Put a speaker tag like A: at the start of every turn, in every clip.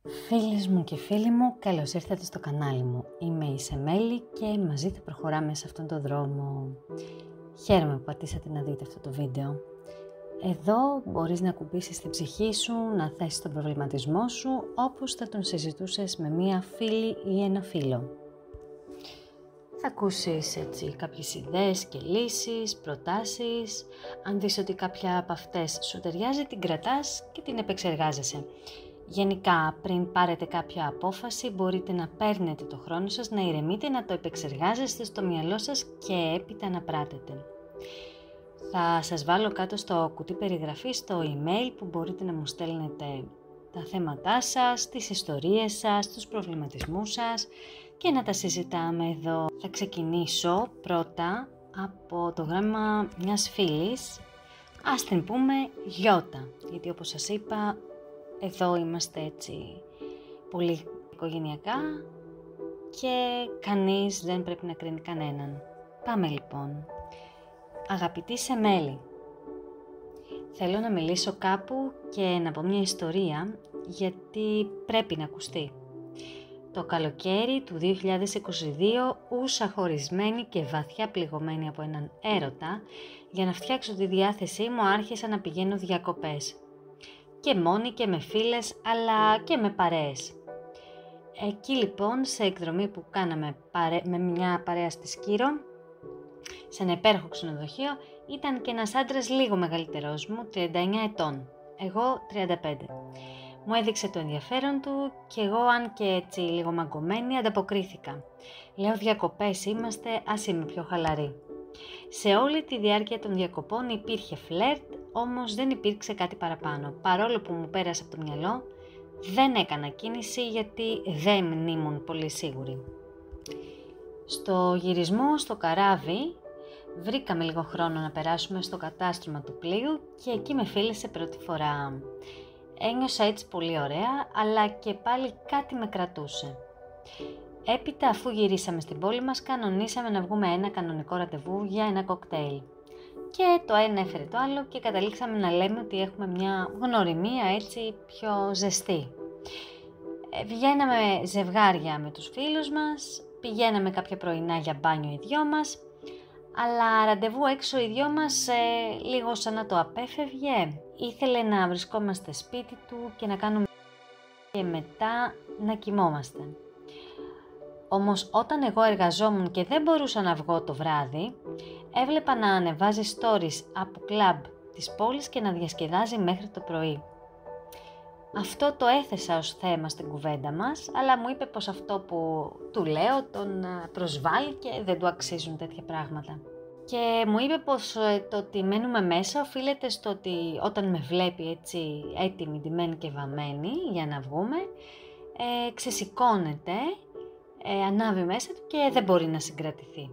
A: Φίλες μου και φίλοι μου, καλώς ήρθατε στο κανάλι μου. Είμαι η Σεμέλη και μαζί θα προχωράμε σε αυτόν τον δρόμο. Χαίρομαι που πατήσατε να δείτε αυτό το βίντεο. Εδώ μπορείς να κουμπίσεις την ψυχή σου, να θέσεις τον προβληματισμό σου, όπως θα τον συζητούσες με μία φίλη ή ένα φίλο. Θα ακούσεις έτσι κάποιες ιδέες και λύσεις, προτάσεις. Αν δεις ότι κάποια από αυτές σου ταιριάζει, την κρατάς και την επεξεργάζεσαι. Γενικά, πριν πάρετε κάποια απόφαση, μπορείτε να παίρνετε το χρόνο σας, να ηρεμείτε, να το επεξεργάζεστε στο μυαλό σας και έπειτα να πράτετε. Θα σας βάλω κάτω στο κουτί περιγραφής το email που μπορείτε να μου στέλνετε τα θέματά σας, τις ιστορίες σας, τους προβληματισμούς σας και να τα συζητάμε εδώ. Θα ξεκινήσω πρώτα από το γράμμα μιας φίλης, ας την πούμε Γιώτα, γιατί όπως σας είπα εδώ είμαστε έτσι πολύ οικογενειακά και κανείς δεν πρέπει να κρίνει κανέναν. Πάμε λοιπόν. Αγαπητή Σεμέλη, θέλω να μιλήσω κάπου και να πω μια ιστορία γιατί πρέπει να ακουστεί. Το καλοκαίρι του 2022 ούσα χωρισμένη και βαθιά πληγωμένη από έναν έρωτα, για να φτιάξω τη διάθεσή μου άρχισα να πηγαίνω διακοπές. Και μόνη και με φίλες αλλά και με παρέες. Εκεί λοιπόν σε εκδρομή που κάναμε με μια παρέα στη Σκύρο, σε ένα υπέροχο ξενοδοχείο, ήταν και ένας άντρας λίγο μεγαλύτερός μου, 39 ετών, εγώ 35. Μου έδειξε το ενδιαφέρον του και εγώ, αν και έτσι λίγο μαγκωμένη, ανταποκρίθηκα. Λέω διακοπές είμαστε, ας είμαι πιο χαλαρή. Σε όλη τη διάρκεια των διακοπών υπήρχε φλερτ, όμως δεν υπήρξε κάτι παραπάνω. Παρόλο που μου πέρασε από το μυαλό, δεν έκανα κίνηση γιατί δεν ήμουν πολύ σίγουρη. Στο γυρισμό στο καράβι βρήκαμε λίγο χρόνο να περάσουμε στο κατάστρωμα του πλοίου και εκεί με φίλησε πρώτη φορά. Ένιωσα έτσι πολύ ωραία, αλλά και πάλι κάτι με κρατούσε. Έπειτα, αφού γυρίσαμε στην πόλη μας, κανονίσαμε να βγούμε ένα κανονικό ραντεβού για ένα κοκτέιλ. Και το ένα έφερε το άλλο και καταλήξαμε να λέμε ότι έχουμε μια γνωριμία έτσι πιο ζεστή. Βγαίναμε ζευγάρια με τους φίλους μας, πηγαίναμε κάποια πρωινά για μπάνιο οι δυο μας, αλλά ραντεβού έξω οι δυο μας λίγο σαν να το απέφευγε. Ήθελε να βρισκόμαστε σπίτι του και να κάνουμε και μετά να κοιμόμαστε. Όμως όταν εγώ εργαζόμουν και δεν μπορούσα να βγω το βράδυ, έβλεπα να ανεβάζει stories από κλαμπ της πόλης και να διασκεδάζει μέχρι το πρωί. Αυτό το έθεσα ως θέμα στην κουβέντα μας, αλλά μου είπε πως αυτό που του λέω τον προσβάλλει και δεν του αξίζουν τέτοια πράγματα. Και μου είπε πως το ότι μένουμε μέσα οφείλεται στο ότι όταν με βλέπει έτσι έτοιμη, ντυμένη και βαμμένη για να βγούμε, ξεσηκώνεται, ανάβει μέσα του και δεν μπορεί να συγκρατηθεί.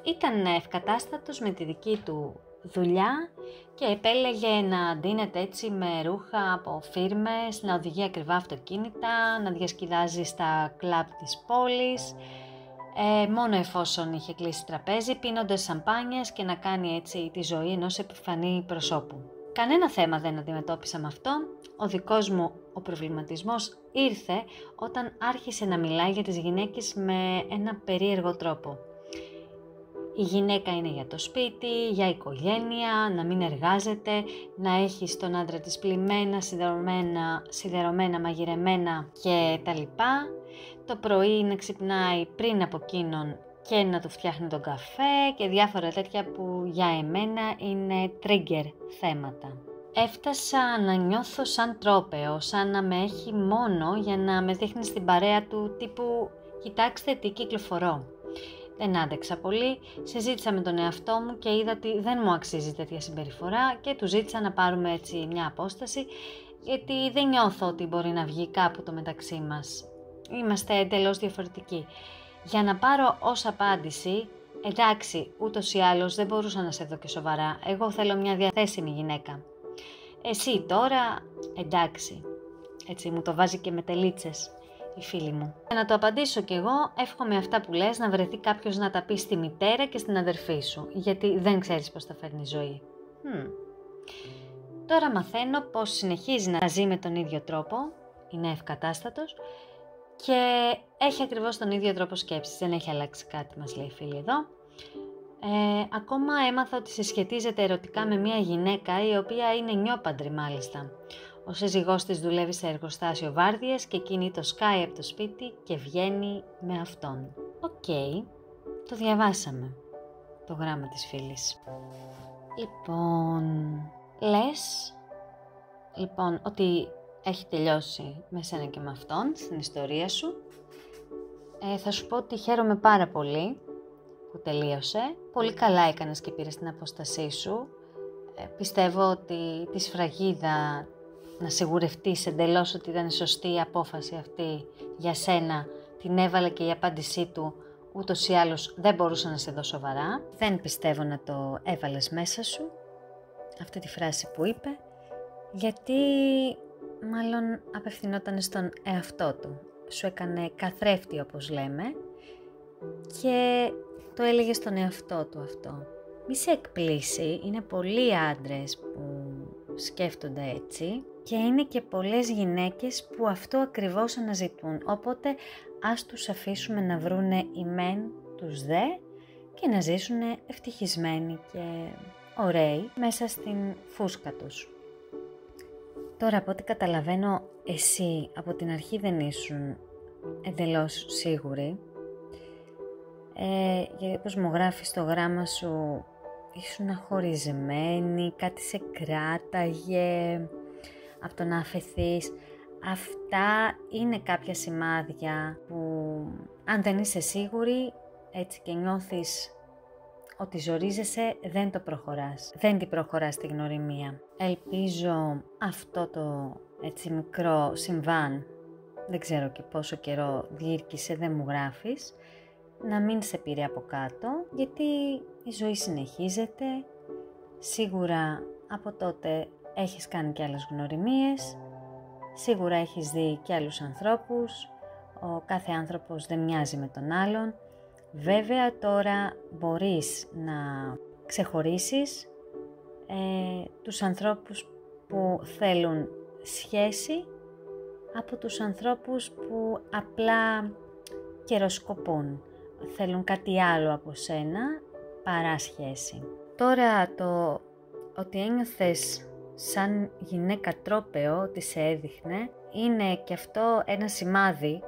A: Ήταν ευκατάστατος με τη δική του δουλειά και επέλεγε να ντύνεται έτσι με ρούχα από φίρμες, να οδηγεί ακριβά αυτοκίνητα, να διασκεδάζει στα κλαμπ της πόλης, μόνο εφόσον είχε κλείσει τραπέζι, πίνοντας σαμπάνιες και να κάνει έτσι τη ζωή ενός επιφανή προσώπου. Κανένα θέμα δεν αντιμετώπισα με αυτό. Ο δικός μου ο προβληματισμός ήρθε όταν άρχισε να μιλάει για τις γυναίκες με ένα περίεργο τρόπο. Η γυναίκα είναι για το σπίτι, για οικογένεια, να μην εργάζεται, να έχει στον άντρα της πλημμένα, σιδερωμένα, μαγειρεμένα κτλ. Το πρωί να ξυπνάει πριν από εκείνον και να του φτιάχνει τον καφέ και διάφορα τέτοια που για εμένα είναι trigger θέματα. Έφτασα να νιώθω σαν τρόπαιο, σαν να με έχει μόνο για να με δείχνει στην παρέα του τύπου «Κοιτάξτε τι κυκλοφορώ». Δεν άντεξα πολύ, συζήτησα με τον εαυτό μου και είδα ότι δεν μου αξίζει τέτοια συμπεριφορά και του ζήτησα να πάρουμε έτσι μια απόσταση, γιατί δεν νιώθω ότι μπορεί να βγει κάπου το μεταξύ μας. Είμαστε εντελώς διαφορετικοί. Για να πάρω ως απάντηση, εντάξει, ούτως ή άλλως δεν μπορούσα να σε δω και σοβαρά, εγώ θέλω μια διαθέσιμη γυναίκα. Εσύ τώρα, εντάξει, έτσι μου το βάζει και με τελίτσες η φίλη μου. Για να το απαντήσω κι εγώ, εύχομαι αυτά που λες να βρεθεί κάποιος να τα πει στη μητέρα και στην αδερφή σου, γιατί δεν ξέρεις πώς θα φέρνει η ζωή. Τώρα μαθαίνω πως συνεχίζει να ζει με τον ίδιο τρόπο, είναι ευκατάστατος και έχει ακριβώς τον ίδιο τρόπο σκέψης, δεν έχει αλλάξει κάτι, μας λέει η φίλη εδώ. Ακόμα έμαθα ότι συσχετίζεται ερωτικά με μια γυναίκα η οποία είναι νιόπαντρη μάλιστα. Ο σύζυγός της δουλεύει σε εργοστάσιο βάρδιες και εκείνη το σκάει από το σπίτι και βγαίνει με αυτόν. Οκ, το διαβάσαμε το γράμμα της φίλης. Λοιπόν, λες ότι έχει τελειώσει με σένα και με αυτόν στην ιστορία σου. Θα σου πω ότι χαίρομαι πάρα πολύ που τελείωσε. Πολύ καλά έκανες και πήρες την απόστασή σου. Πιστεύω ότι τη σφραγίδα να σιγουρευτείς εντελώς ότι ήταν σωστή η απόφαση αυτή για σένα, την έβαλε και η απάντησή του, ούτως ή άλλως δεν μπορούσε να σε δω σοβαρά. Δεν πιστεύω να το έβαλες μέσα σου, αυτή τη φράση που είπε, γιατί μάλλον απευθυνόταν στον εαυτό του. Σου έκανε καθρέφτη όπως λέμε και το έλεγε στον εαυτό του αυτό. Μη σε εκπλήσει, είναι πολλοί άντρες που σκέφτονται έτσι και είναι και πολλές γυναίκες που αυτό ακριβώς αναζητούν. Οπότε ας τους αφήσουμε να βρούνε οι μεν τους δε και να ζήσουν ευτυχισμένοι και ωραίοι μέσα στην φούσκα τους. Τώρα από ό,τι καταλαβαίνω εσύ από την αρχή δεν ήσουν εντελώς σίγουρη. Γιατί όπως μου γράφεις στο γράμμα σου ήσουν χωρισμένη, κάτι σε κράταγε από το να αφαιθείς. Αυτά είναι κάποια σημάδια που αν δεν είσαι σίγουρη έτσι και νιώθεις ότι ζορίζεσαι, δεν το προχωράς. Δεν την προχωράς τη γνωριμία. Ελπίζω αυτό το έτσι μικρό συμβάν, δεν ξέρω και πόσο καιρό διήρκησε, δεν μου γράφεις, να μην σε πήρε από κάτω, γιατί η ζωή συνεχίζεται. Σίγουρα από τότε έχεις κάνει και άλλες γνωριμίες, σίγουρα έχεις δει και άλλους ανθρώπους, ο κάθε άνθρωπος δεν μοιάζει με τον άλλον. Βέβαια τώρα μπορείς να ξεχωρίσεις τους ανθρώπους που θέλουν σχέση από τους ανθρώπους που απλά καιροσκοπούν, θέλουν κάτι άλλο από σένα παρά σχέση. Τώρα το ότι ένιωθες σαν γυναίκα τρόπαιο, ότι σε έδειχνε, είναι και αυτό ένα σημάδι.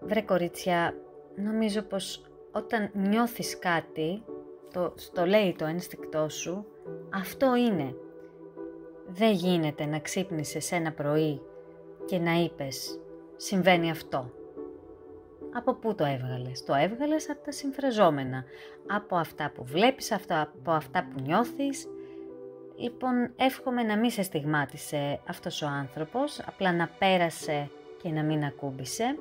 A: Βρε κορίτσια, νομίζω πως όταν νιώθεις κάτι, το λέει το ένστικτό σου, αυτό είναι. Δεν γίνεται να ξύπνησες ένα πρωί και να είπες συμβαίνει αυτό. Από πού το έβγαλες? Το έβγαλες από τα συμφραζόμενα, από αυτά που βλέπεις, από αυτά που νιώθεις. Λοιπόν, εύχομαι να μην σε στιγμάτισε αυτός ο άνθρωπος, απλά να πέρασε και να μην ακούμπησε.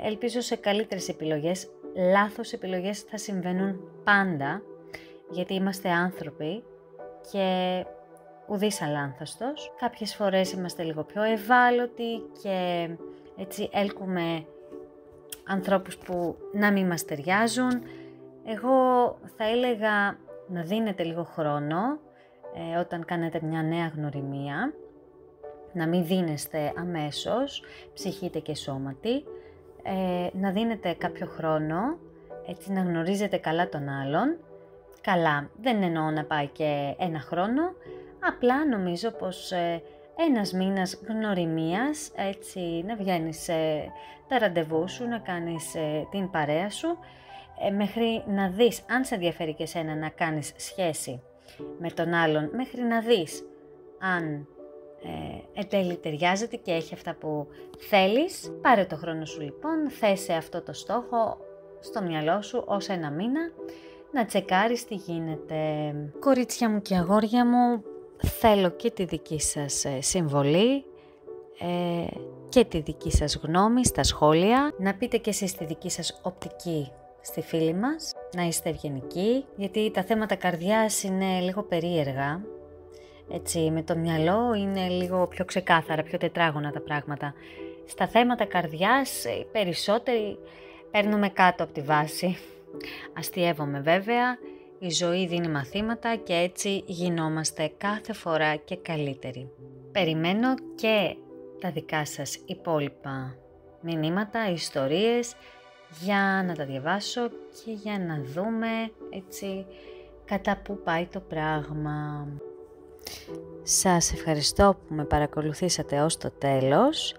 A: Ελπίζω σε καλύτερες επιλογές. Λάθος επιλογές θα συμβαίνουν πάντα, γιατί είμαστε άνθρωποι και ουδής αλάνθαστος. Κάποιες φορές είμαστε λίγο πιο ευάλωτοι και έτσι έλκουμε ανθρώπους που να μην μας ταιριάζουν. Εγώ θα έλεγα να δίνετε λίγο χρόνο όταν κάνετε μια νέα γνωριμία, να μην δίνεστε αμέσως, ψυχείτε και σώματι, να δίνετε κάποιο χρόνο, έτσι να γνωρίζετε καλά τον άλλον. Καλά, δεν εννοώ να πάει και ένα χρόνο, απλά νομίζω πως ένας μήνας γνωριμίας, έτσι να βγαίνεις τα ραντεβού σου, να κάνεις την παρέα σου, μέχρι να δεις αν σε ενδιαφέρει και σένα να κάνεις σχέση με τον άλλον, μέχρι να δεις αν εν τέλει ταιριάζεται και έχει αυτά που θέλεις. Πάρε το χρόνο σου λοιπόν, θέσε αυτό το στόχο στο μυαλό σου ως ένα μήνα, να τσεκάρεις τι γίνεται. Κορίτσια μου και αγόρια μου, θέλω και τη δική σας συμβολή και τη δική σας γνώμη στα σχόλια. Να πείτε και εσείς τη δική σας οπτική στη φίλη μας, να είστε ευγενικοί, γιατί τα θέματα καρδιάς είναι λίγο περίεργα. Έτσι, με το μυαλό είναι λίγο πιο ξεκάθαρα, πιο τετράγωνα τα πράγματα. Στα θέματα καρδιάς, οι περισσότεροι παίρνουμε κάτω από τη βάση. Αστειεύομαι βέβαια, η ζωή δίνει μαθήματα και έτσι γινόμαστε κάθε φορά και καλύτεροι. Περιμένω και τα δικά σας υπόλοιπα μηνύματα, ιστορίες, για να τα διαβάσω και για να δούμε έτσι κατά πού πάει το πράγμα. Σας ευχαριστώ που με παρακολουθήσατε ως το τέλος.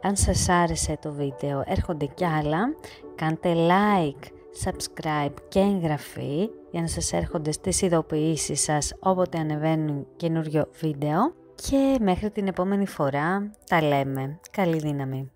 A: Αν σας άρεσε το βίντεο, έρχονται κι άλλα. Κάντε like, subscribe και εγγραφή για να σας έρχονται στις ειδοποιήσεις σας όποτε ανεβαίνουν καινούριο βίντεο. Και μέχρι την επόμενη φορά τα λέμε. Καλή δύναμη!